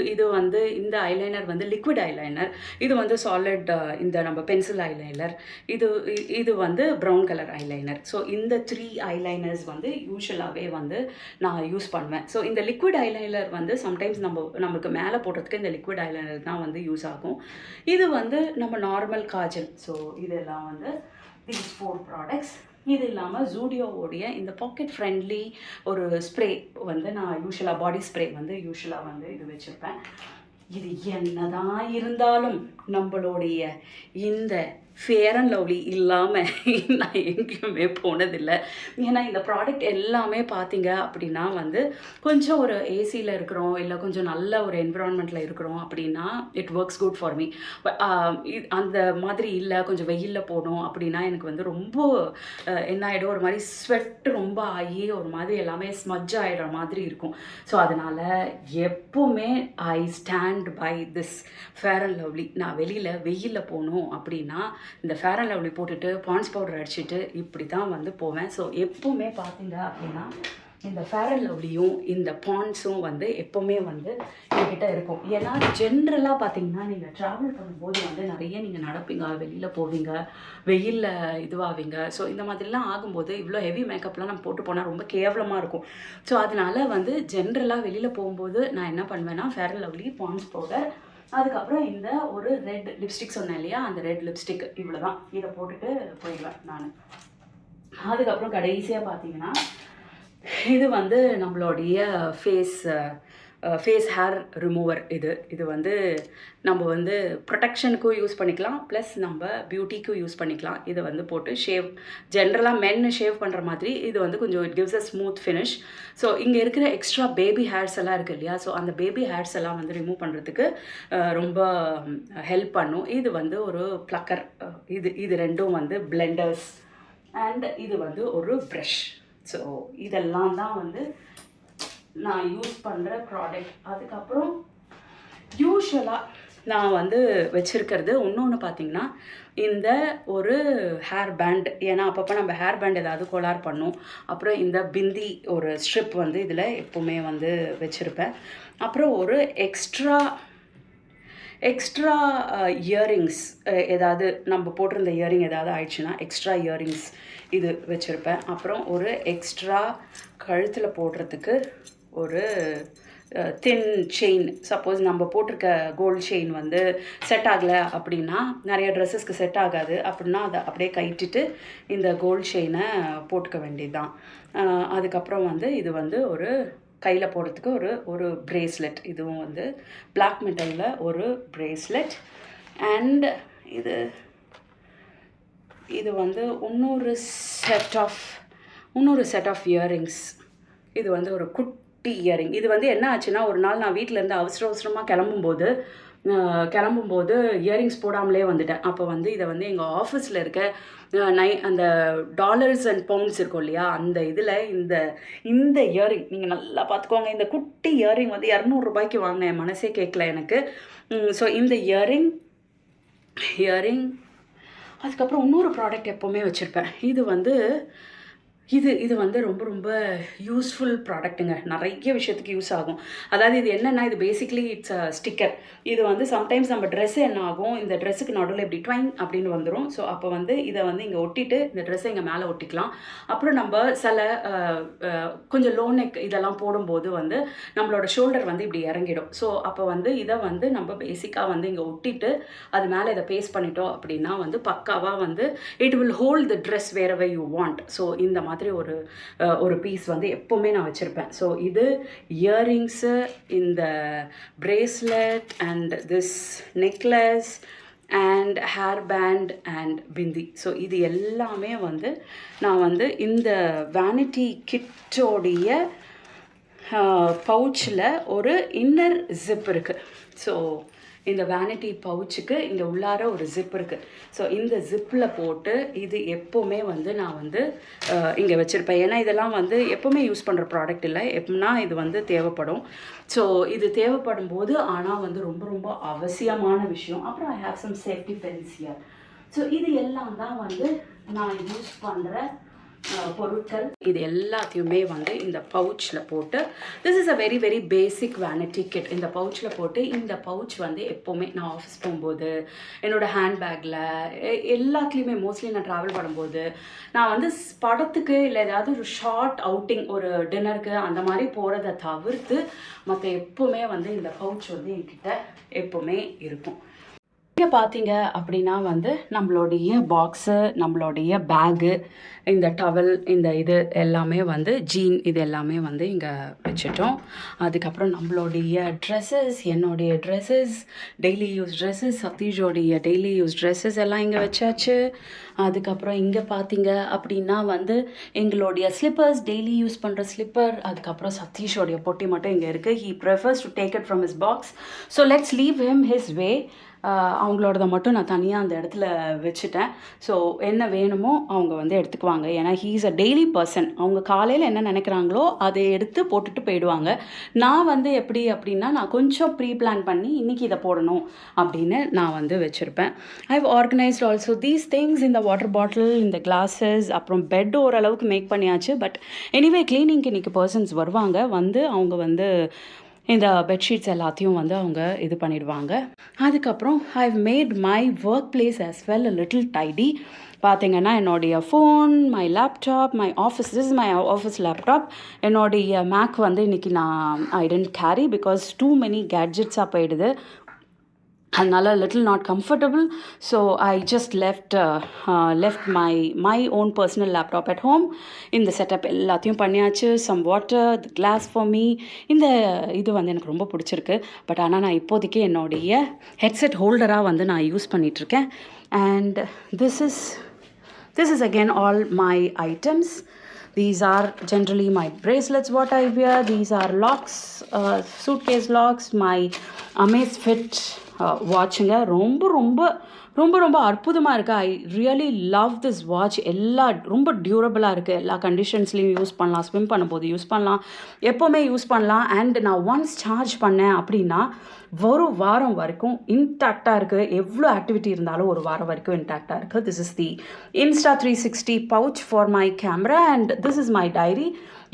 இது வந்து இந்த ஐலைனர் வந்து லிக்விட் ஐலைனர், இது வந்து சாலிட் இந்த நம்ம பென்சில் ஐலைனர், இது வந்து ப்ரௌன் கலர் ஐலைனர். ஸோ இந்த 3 ஐலைனர்ஸ் வந்து யூஷுவலாகவே வந்து நான் யூஸ் பண்ணுவேன். ஸோ இந்த லிக்விட் ஐலைனர் வந்து சம்டைம்ஸ் நமக்கு மேலே போடுறதுக்கு இந்த லிக்விட் ஐலைனர் தான் வந்து யூஸ் ஆகும். இது வந்து நம்ம நார்மல் காஜல். ஸோ இதெல்லாம் வந்து these 4 ப்ராடக்ட்ஸ். இது இல்லாமல் ஜூடியோவோடைய இந்த பாக்கெட் ஃப்ரெண்ட்லி ஒரு ஸ்ப்ரே வந்து நான் யூஷுவலாக பாடி ஸ்ப்ரே வந்து யூஷுவலாக வந்து இது வச்சுருப்பேன். இது என்னதான் இருந்தாலும் நம்மளுடைய இந்த ஃபேர் அண்ட் லவ்லி இல்லாமல் நான் எங்கேயுமே போனதில்லை. ஏன்னா இந்த ப்ராடக்ட் எல்லாமே பார்த்தீங்க அப்படின்னா வந்து கொஞ்சம் ஒரு ஏசியில் இருக்கிறோம், இல்லை கொஞ்சம் நல்ல ஒரு என்விரான்மெண்ட்டில் இருக்கிறோம் அப்படின்னா it works good for me. அந்த மாதிரி இல்லை, கொஞ்சம் வெயிலில் போகணும் அப்படின்னா எனக்கு வந்து ரொம்ப என்ன ஆகிடும், ஒரு மாதிரி ஸ்வெட் ரொம்ப ஆகி ஒரு மாதிரி எல்லாமே ஸ்மஜ் ஆகிடுற மாதிரி இருக்கும். ஸோ அதனால் எப்போவுமே I stand by this Fair and Lovely. நான் வெளியில் வெயிலில் போகணும் அப்படின்னா இந்த ஃபேர் அண்ட் லவ்லி போட்டுட்டு பாண்ட்ஸ் பவுடர் அடிச்சுட்டு இப்படி தான் வந்து போவேன். ஸோ எப்போவுமே பார்த்தீங்க அப்படின்னா இந்த ஃபேர் அண்ட் லவ்லியும் இந்த பாண்ட்ஸும் வந்து எப்போவுமே வந்து என்கிட்ட இருக்கும். ஏன்னா ஜென்ரலாக பார்த்தீங்கன்னா நீங்கள் ட்ராவல் பண்ணும்போது வந்து நிறைய நீங்கள் நடப்பீங்க, வெளியில் போவீங்க, வெயிலில் இதுவாவீங்க. ஸோ இந்த மாதிரிலாம் ஆகும்போது இவ்வளோ ஹெவி மேக்கப்லாம் நம்ம போட்டு போனால் ரொம்ப கேவலமாக இருக்கும். ஸோ அதனால் வந்து ஜென்ரலாக வெளியில் போகும்போது நான் என்ன பண்ணுவேன்னா Fair and Lovely, Pond's powder, அதுக்கப்புறம் இந்த ஒரு ரெட் லிப்ஸ்டிக் சொன்னேன் இல்லையா, அந்த ரெட் லிப்ஸ்டிக் இவ்வளோ தான், இதை போட்டுட்டு போயிடுவேன் நான். அதுக்கப்புறம் கடைசியாக பார்த்தீங்கன்னா இது வந்து நம்மளுடைய ஃபேஸ் ஹேர் ரிமூவர். இது வந்து நம்ம வந்து ப்ரொடெக்ஷனுக்கும் யூஸ் பண்ணிக்கலாம், ப்ளஸ் நம்ம பியூட்டிக்கும் யூஸ் பண்ணிக்கலாம். இதை வந்து போட்டு ஷேவ், ஜென்ரலாக மென் ஷேவ் பண்ணுற மாதிரி இது வந்து கொஞ்சம் it gives a smooth finish. So இங்கே இருக்கிற எக்ஸ்ட்ரா பேபி ஹேர்ஸ் எல்லாம் இருக்குது இல்லையா, ஸோ அந்த பேபி ஹேர்ஸ் எல்லாம் வந்து ரிமூவ் பண்ணுறதுக்கு ரொம்ப ஹெல்ப் பண்ணும். இது வந்து ஒரு ப்ளக்கர், இது ரெண்டும் வந்து பிளெண்டர்ஸ், அண்ட் இது வந்து ஒரு ப்ரஷ். ஸோ இதெல்லாம் தான் வந்து நான் யூஸ் பண்ணுற ப்ராடக்ட். அதுக்கப்புறம் யூஷுவலாக நான் வந்து வச்சுருக்கிறது இன்னொன்று பார்த்திங்கன்னா இந்த ஒரு ஹேர் பேண்ட். ஏன்னா அப்பப்போ நம்ம ஹேர் பேண்ட் ஏதாவது கோளாறு பண்ணும். அப்புறம் இந்த பிந்தி ஒரு ஸ்ட்ரிப் வந்து இதில் எப்போவுமே வந்து வச்சுருப்பேன். அப்புறம் ஒரு எக்ஸ்ட்ரா இயரிங்ஸ், ஏதாவது நம்ம போட்டிருந்த இயரிங் ஏதாவது ஆயிடுச்சுன்னா எக்ஸ்ட்ரா இயரிங்ஸ் இது வச்சுருப்பேன். அப்புறம் ஒரு எக்ஸ்ட்ரா கழுத்தில் போடுறதுக்கு ஒரு தின் செயின். சப்போஸ் நம்ம போட்டிருக்க கோல்டு செயின் வந்து செட் ஆகலை அப்படின்னா, நிறைய ட்ரெஸ்ஸஸ்க்கு செட் ஆகாது அப்படின்னா அதை அப்படியே கைட்டிட்டு இந்த கோல்டு செயினை போட்டுக்க வேண்டியது தான். அதுக்கப்புறம் வந்து இது வந்து ஒரு கையில் போடுறதுக்கு ஒரு பிரேஸ்லெட். இதுவும் வந்து பிளாக் மெட்டலில் ஒரு பிரேஸ்லெட். அண்ட் இது வந்து இன்னொரு செட் ஆஃப் இயரிங்ஸ். இது வந்து ஒரு குட்டி இயரிங். இது வந்து என்ன ஆச்சுன்னா, ஒரு நாள் நான் வீட்டிலேருந்து அவசரமாக கிளம்பும்போது இயரிங்ஸ் போடாமலே வந்துட்டேன். அப்போ வந்து இதை வந்து எங்கள் ஆஃபீஸில் இருக்க அந்த டாலர்ஸ் அண்ட் பவுண்ட்ஸ் இருக்கும் இல்லையா, அந்த இதில் இந்த இயரிங் நீங்கள் நல்லா பார்த்துக்கோங்க. இந்த குட்டி இயரிங் வந்து 200 ரூபாய்க்கு வாங்கினேன், மனசே கேட்கல எனக்கு. ஸோ இந்த இயரிங் அதுக்கப்புறம் இன்னொரு ப்ராடக்ட் எப்போவுமே வச்சுருப்பேன். இது வந்து ரொம்ப யூஸ்ஃபுல் ப்ராடக்ட்டுங்க. நிறைய விஷயத்துக்கு யூஸ் ஆகும். அதாவது இது என்னென்னா, இது பேசிக்லி இட்ஸ் அ ஸ்டிக்கர். இது வந்து சம்டைம்ஸ் நம்ம ட்ரெஸ்ஸு என்ன ஆகும், இந்த ட்ரெஸ்ஸுக்கு நடுவில் இப்படி ட்வைன் அப்படின்னு வந்துடும். ஸோ அப்போ வந்து இதை வந்து இங்கே ஒட்டிட்டு இந்த ட்ரெஸ்ஸை இங்கே மேலே ஒட்டிக்கலாம். அப்புறம் நம்ம சில கொஞ்சம் லோ நெக் இதெல்லாம் போடும்போது வந்து நம்மளோட ஷோல்டர் வந்து இப்படி இறங்கிடும். ஸோ அப்போ வந்து இதை வந்து நம்ம பேசிக்காக வந்து இங்கே ஒட்டிட்டு அது மேலே இதை பேஸ்ட் பண்ணிட்டோம் அப்படின்னா வந்து பக்காவாக வந்து it will hold the dress where you want. So இந்த மாதிரி ஒரு பீஸ் வந்து எப்போவுமே நான் வச்சுருப்பேன். ஸோ இது இயரிங்ஸு, இந்த bracelet and this necklace and hair band and bindi. So இது எல்லாமே வந்து நான் வந்து இந்த வேனிட்டி கிட்டோடைய பவுச்சில் ஒரு இன்னர் ஜிப் இருக்குது. ஸோ இந்த வேனிட்டி பவுச்சுக்கு இங்கே உள்ளார ஒரு ஜிப் இருக்குது. ஸோ இந்த ஜிப்பில் போட்டு இது எப்போவுமே வந்து நான் வந்து இங்கே வச்சுருப்பேன். ஏன்னா இதெல்லாம் வந்து எப்போவுமே யூஸ் பண்ணுற ப்ராடக்ட் இல்லை, எப்படின்னா இது வந்து தேவைப்படும். ஸோ இது தேவைப்படும் போது ஆனால் வந்து ரொம்ப ரொம்ப அவசியமான விஷயம். அப்புறம் I have some safety pins here. So இது எல்லாம் தான் வந்து நான் யூஸ் பண்ணுற பொருட்கள். இது எல்லாத்தையுமே வந்து இந்த பவுச்சில் போட்டு, this is a very very basic vanity kit. இந்த பவுச்சில் போட்டு, இந்த பவுச் வந்து எப்போவுமே நான் ஆஃபீஸ் போகும்போது, என்னோடய ஹேண்ட்பேக்கில், எல்லாத்துலேயுமே மோஸ்ட்லி நான் ட்ராவல் பண்ணும்போது, நான் வந்து படத்துக்கு இல்லை ஏதாவது ஒரு ஷார்ட் அவுட்டிங், ஒரு டின்னருக்கு அந்த மாதிரி போகிறத தவிர்த்து மற்ற எப்போவுமே வந்து இந்த பவுச் வந்து என்கிட்ட எப்போவுமே இருக்கும். இங்கே பார்த்தீங்க அப்படின்னா வந்து நம்மளுடைய பாக்ஸு, நம்மளுடைய பேகு, இந்த டவல், இந்த இது எல்லாமே வந்து ஜீன், இது எல்லாமே வந்து இங்கே வச்சுட்டோம். அதுக்கப்புறம் நம்மளுடைய ட்ரெஸ்ஸஸ், என்னுடைய ட்ரெஸ்ஸஸ், டெய்லி யூஸ் ட்ரெஸ்ஸஸ், சதீஷோடைய டெய்லி யூஸ் ட்ரெஸ்ஸஸ் எல்லாம் இங்கே வச்சாச்சு. அதுக்கப்புறம் இங்கே பார்த்தீங்க அப்படின்னா வந்து எங்களுடைய ஸ்லிப்பர்ஸ், டெய்லி யூஸ் பண்ணுற ஸ்லிப்பர். அதுக்கப்புறம் சதீஷோடைய பொட்டி மட்டும் இங்கே இருக்குது. He prefers to take it from his box. So let's leave him his way. அவங்களோடத மட்டும் நான் தனியாக அந்த இடத்துல வச்சுட்டேன். ஸோ என்ன வேணுமோ அவங்க வந்து எடுத்துக்குவாங்க. ஏன்னா he is a daily person. அவங்க காலையில் என்ன நினைக்கிறாங்களோ அதை எடுத்து போட்டுட்டு போயிடுவாங்க. நான் வந்து எப்படி அப்படின்னா, நான் கொஞ்சம் ப்ரீ பிளான் பண்ணி இன்றைக்கி இதை போடணும் அப்படின்னு நான் வந்து வச்சுருப்பேன். I have organised also these things. இந்த வாட்டர் பாட்டில், இந்த கிளாஸஸ், அப்புறம் பெட் ஓரளவுக்கு மேக் பண்ணியாச்சு. பட் எனிவே கிளீனிங்க்கு இன்றைக்கி பர்சன்ஸ் வருவாங்க. வந்து அவங்க வந்து இந்த பெட்ஷீட்ஸ் எல்லாத்தையும் வந்து அவங்க இது பண்ணிடுவாங்க. அதுக்கப்புறம் I have made my work place as well a little tidy. பார்த்தீங்கன்னா என்னுடைய phone, my laptop, my office, this is my office laptop. என்னுடைய மேக் வந்து இன்றைக்கி நான் I tend carry because too many கேட்ஜெட்ஸாக போயிடுது. அதனால் little not comfortable. So I just left my own personal laptop at home. இந்த செட்டப் எல்லாத்தையும் பண்ணியாச்சு. Some water, the glass for me. இந்த இது வந்து எனக்கு ரொம்ப பிடிச்சிருக்கு. பட் ஆனால் நான் இப்போதைக்கு என்னுடைய ஹெட்செட் ஹோல்டராக வந்து நான் யூஸ் பண்ணிகிட்ருக்கேன். And this is again all my items. These are generally my bracelets what I wear. These are locks, suitcase locks, my Amazfit வாட்சுங்க. ரொம்ப ரொம்ப ரொம்ப ரொம்ப அற்புதமாக இருக்குது. I really love this watch. எல்லா ரொம்ப டியூரபிளாக இருக்குது. எல்லா கண்டிஷன்ஸ்லேயும் யூஸ் பண்ணலாம். ஸ்விம் பண்ணும்போது யூஸ் பண்ணலாம், எப்போவுமே யூஸ் பண்ணலாம். அண்ட் நான் ஒன்ஸ் சார்ஜ் பண்ணேன் அப்படின்னா ஒரு வாரம் வரைக்கும் இன்டாக்டாக இருக்குது. எவ்வளோ ஆக்டிவிட்டி இருந்தாலும் ஒரு வாரம் வரைக்கும் இன்டாக்டாக இருக்குது. This is the Insta360 pouch for my camera and this is my diary.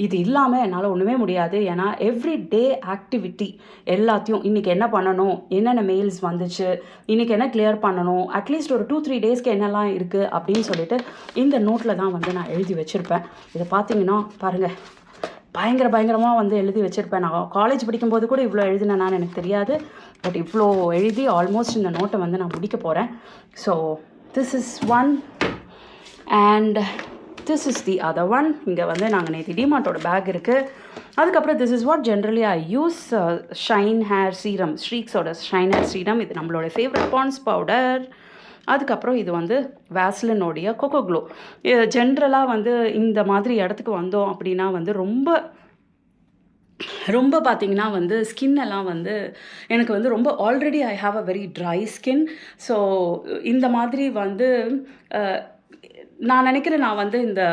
இது இல்லாமல் என்னால் ஒன்றுமே முடியாது. ஏன்னா எவ்ரி டே ஆக்டிவிட்டி எல்லாத்தையும், இன்றைக்கி என்ன பண்ணணும், என்னென்ன மெயில்ஸ் வந்துச்சு, இன்றைக்கி என்ன கிளியர் பண்ணணும், அட்லீஸ்ட் ஒரு 2-3 டேஸ்க்கு என்னெல்லாம் இருக்குது அப்படின்னு சொல்லிட்டு இந்த நோட்டில் தான் வந்து நான் எழுதி வச்சுருப்பேன். இதை பார்த்தீங்கன்னா பாருங்கள், பயங்கரமாக வந்து எழுதி வச்சுருப்பேன். நான் காலேஜ் படிக்கும்போது கூட இவ்வளோ எழுதினேன்னு எனக்கு தெரியாது. பட் இவ்வளோ எழுதி ஆல்மோஸ்ட் இந்த நோட்டை வந்து நான் முடிக்க போகிறேன். So this is one and this is the other one. இங்கே வந்து நாங்கள் நேற்று டிமார்ட்டோட பேக் இருக்குது. அதுக்கப்புறம் this is what generally I use, shine hair serum, ஸ்ட்ரீக்ஸோட ஷைன் ஹேர் சீரம். இது நம்மளோட ஃபேவரட் பாண்ட்ஸ் பவுடர். அதுக்கப்புறம் இது வந்து வேஸ்லினோடைய கோகோ க்ளோ. ஜென்ரலாக வந்து இந்த மாதிரி இடத்துக்கு வந்தோம் அப்படின்னா வந்து ரொம்ப பார்த்திங்கன்னா வந்து ஸ்கின்னெல்லாம் வந்து எனக்கு வந்து ரொம்ப already I have a very dry skin. So இந்த மாதிரி வந்து நான் நினைக்கிறேன், நான் வந்து இந்த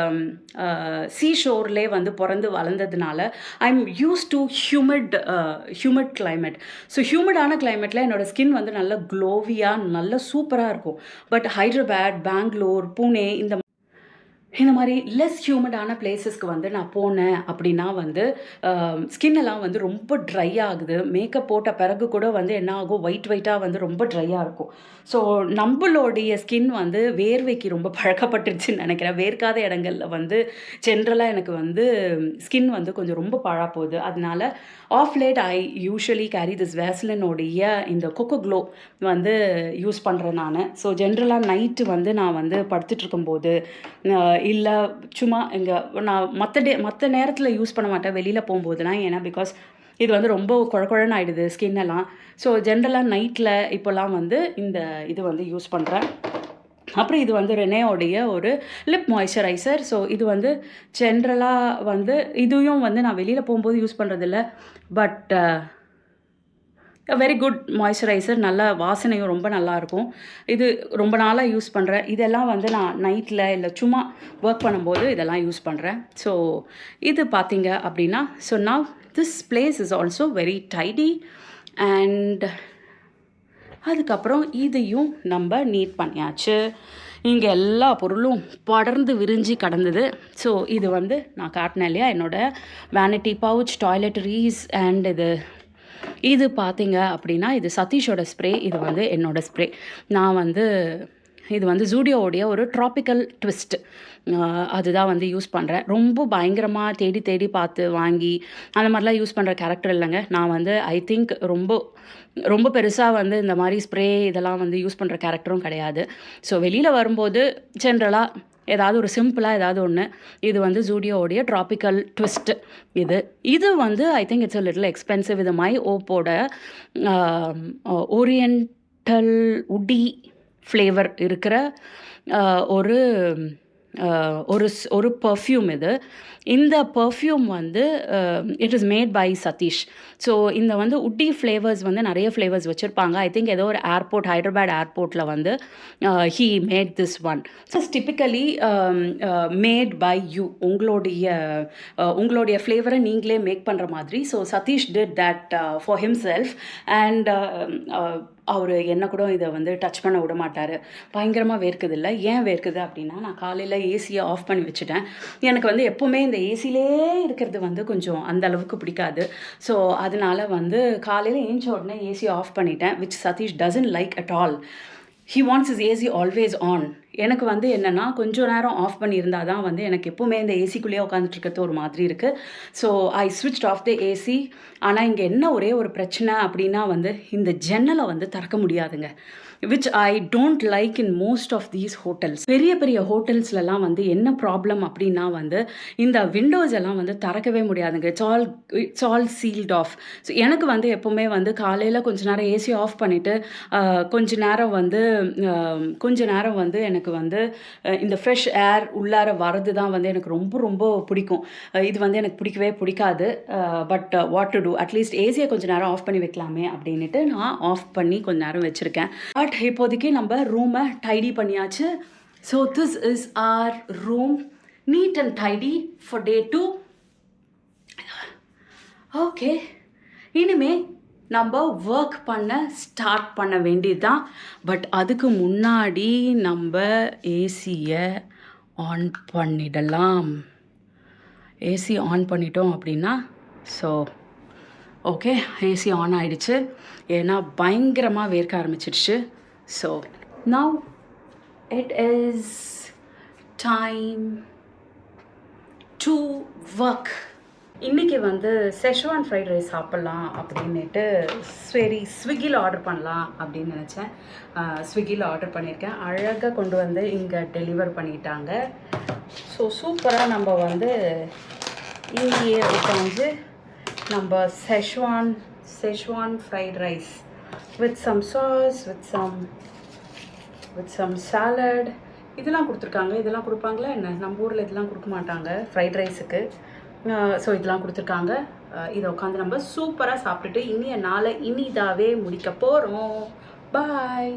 சீஷோர்லேயே வந்து பிறந்து வளர்ந்ததுனால I am used to humid climate. So ஹியூமிடான கிளைமேட்டில் என்னோடய ஸ்கின் வந்து நல்ல க்ளோவியாக நல்ல சூப்பராக இருக்கும். பட் ஹைதராபாத், பெங்களூர், புனே இந்த மாதிரி லெஸ் ஹியூமிடான பிளேஸஸ்க்கு வந்து நான் போனேன் அப்படின்னா வந்து ஸ்கின்னெல்லாம் வந்து ரொம்ப ட்ரை ஆகுது. மேக்கப் போட்ட பிறகு கூட வந்து என்ன ஆகும், ஒயிட்டாக வந்து ரொம்ப ட்ரையாக இருக்கும். ஸோ நம்மளுடைய ஸ்கின் வந்து வேர்வைக்கு ரொம்ப பழக்கப்பட்டுருச்சுன்னு நினைக்கிறேன். வேர்க்காத இடங்களில் வந்து ஜென்ரலாக எனக்கு வந்து ஸ்கின் வந்து கொஞ்சம் ரொம்ப பழா போகுது. அதனால of late I usually carry this வேஸ்லினோடைய இந்த கோகோ க்ளோ வந்து யூஸ் பண்ணுறேன் நான். ஸோ ஜென்ரலாக நைட்டு வந்து நான் வந்து படுத்துட்ருக்கும்போது இல்லை சும்மா நான் மற்ற நேரத்தில் யூஸ் பண்ண மாட்டேன் வெளியில் போகும்போதுலாம். ஏன்னா பிகாஸ் இது வந்து ரொம்ப குழக்குழன்னு ஆகிடுது ஸ்கின்னெல்லாம். ஸோ ஜென்ரலாக நைட்டில் இப்போல்லாம் வந்து இந்த இது வந்து யூஸ் பண்ணுறேன். அப்புறம் இது வந்து ரெனேயோடைய ஒரு லிப் மாய்ஸ்சரைசர். ஸோ இது வந்து ஜென்ரலாக வந்து இதையும் வந்து நான் வெளியில் போகும்போது யூஸ் பண்ணுறதில்ல. But very good moisturiser. நல்ல வாசனையும் ரொம்ப நல்லாயிருக்கும். இது ரொம்ப நாளாக யூஸ் பண்ணுறேன். இதெல்லாம் வந்து நான் நைட்டில் இல்லை சும்மா ஒர்க் பண்ணும்போது இதெல்லாம் யூஸ் பண்ணுறேன். ஸோ இது பார்த்தீங்க அப்படின்னா, so now this place is also very tidy. And அதுக்கப்புறம் இதையும் நம்ம நீட் பண்ணியாச்சு. இங்கே எல்லா பொருளும் படர்ந்து விரிஞ்சு கடந்தது. ஸோ இது வந்து நான் காட்டினேன் இல்லையா, என்னோடய வேனிட்டி பவுச், டாய்லெட்டரிஸ். அண்ட் இது பார்த்தீங்க அப்படின்னா இது சதீஷோட ஸ்ப்ரே. இது வந்து என்னோடய ஸ்ப்ரே. நான் வந்து இது வந்து ஜூடியோவுடைய ஒரு ட்ராபிக்கல் ட்விஸ்ட் அதுதான் வந்து யூஸ் பண்ணுறேன். ரொம்ப பயங்கரமாக தேடி தேடி பார்த்து வாங்கி அந்த மாதிரிலாம் யூஸ் பண்ணுற கேரக்டர் இல்லைங்க. நான் வந்து ஐ திங்க் ரொம்ப பெருசாக வந்து இந்த மாதிரி ஸ்ப்ரே இதெல்லாம் வந்து யூஸ் பண்ணுற கேரக்டரும் கிடையாது. ஸோ வெளியில் வரும்போது ஜென்ரலாக ஏதாவது ஒரு சிம்பிளாக ஏதாவது ஒன்று. இது வந்து ஜூடியோவுடைய ட்ராபிக்கல் ட்விஸ்ட். இது வந்து I think it's a little expensive. இது மை ஓப்போட ஓரியண்டல் உட்டி ஃப்ளேவர் இருக்கிற ஒரு பர்ஃப்யூம் இது. இந்த பர்ஃப்யூம் வந்து it is made by Satish. So இந்த வந்து உட்டி ஃப்ளேவர்ஸ் வந்து நிறைய ஃப்ளேவர்ஸ் வச்சுருப்பாங்க. ஐ திங்க் ஏதோ ஒரு ஏர்போர்ட், ஹைதராபாத் ஏர்போர்ட்டில் வந்து he made this one. So typically made by you. உங்களுடைய ஃப்ளேவரை நீங்களே மேக் பண்ணுற மாதிரி. So Satish did that for himself. And அவர் என்ன கூட இதை வந்து டச் பண்ண விட மாட்டார். பயங்கரமாக வேர்க்குது இல்லை. ஏன் வேர்க்குது அப்படின்னா, நான் காலையில் ஏசியை ஆஃப் பண்ணி வச்சுட்டேன். எனக்கு வந்து எப்போவுமே இந்த ஏசிலே இருக்கிறது வந்து கொஞ்சம் அந்த அளவுக்கு பிடிக்காது. ஸோ அதனால் வந்து காலையில் ஏஞ்ச உடனே ஏசியை ஆஃப் பண்ணிட்டேன். Which Satish doesn't like at all. He wants is AC always on. எனக்கு வந்து என்னென்னா கொஞ்சம் நேரம் ஆஃப் பண்ணியிருந்தால் தான் வந்து எனக்கு எப்போவுமே இந்த ஏசிக்குள்ளேயே உட்காந்துட்ருக்கிறது ஒரு மாதிரி இருக்குது. So I switched off the AC. ஆனால் இங்கே என்ன ஒரே ஒரு பிரச்சனை அப்படின்னா வந்து இந்த ஜன்னலை வந்து திறக்க முடியாதுங்க. Which I don't like in most of these hotels. பெரிய பெரிய ஹோட்டல்ஸ்லலாம் வந்து என்ன ப்ராப்ளம் அப்படின்னா வந்து இந்த விண்டோஸ் எல்லாம் வந்து திறக்கவே முடியாதுங்க. It's all sealed off. So எனக்கு வந்து எப்போவுமே வந்து காலையில் கொஞ்ச நேரம் ஏசி ஆஃப் பண்ணிவிட்டு கொஞ்ச நேரம் வந்து எனக்கு வந்து இந்த ஃப்ரெஷ் ஏர் உள்ளார வரது தான் வந்து எனக்கு ரொம்ப ரொம்ப பிடிக்கும். இது வந்து எனக்கு பிடிக்கவே பிடிக்காது. But what to do, at least ஏசியை கொஞ்சம் நேரம் ஆஃப் பண்ணி வைக்கலாமே அப்படின்ட்டு நான் ஆஃப் பண்ணி கொஞ்ச நேரம் வச்சுருக்கேன். பட் இப்போதைக்கு நம்ம ரூமை டைடி பண்ணியாச்சு. So this is our room, neat and tidy for day 2. Okay, இனிமே நம்ம ஒர்க் பண்ண ஸ்டார்ட் பண்ண வேண்டியது தான். பட் அதுக்கு முன்னாடி நம்ம ஏசியை ஆன் பண்ணிடலாம். ஏசி ஆன் பண்ணிட்டோம் அப்படின்னா ஸோ ஓகே, ஏசி ஆன் ஆகிடுச்சு. ஏன்னா பயங்கரமாக வேர்க்க ஆரம்பிச்சிடுச்சு. So now it is time to work. இன்றைக்கி வந்து செஷ்வான் ஃப்ரைட் ரைஸ் சாப்பிட்லாம் அப்படின்னுட்டு சரி ஸ்விக்கியில் ஆர்டர் பண்ணலாம் அப்படின்னு நினச்சேன். ஸ்விக்கியில் ஆர்டர் பண்ணியிருக்கேன். அழகாக கொண்டு வந்து இங்கே டெலிவர் பண்ணிட்டாங்க. ஸோ சூப்பராக நம்ம வந்து இங்கேயே உட்காந்து நம்ம Schezwan fried rice with some sauce, with some salad இதெல்லாம் கொடுத்துருக்காங்க. இதெல்லாம் கொடுப்பாங்களா என்ன? நம்ம ஊரில் இதெல்லாம் கொடுக்க மாட்டாங்க ஃப்ரைட் ரைஸுக்கு. ஸோ இதெல்லாம் கொடுத்துருக்காங்க. இதை உட்காந்து நம்ம சூப்பராக சாப்பிட்டுட்டு இனிய நாளை இனிதாகவே முடிக்க போகிறோம். பாய்.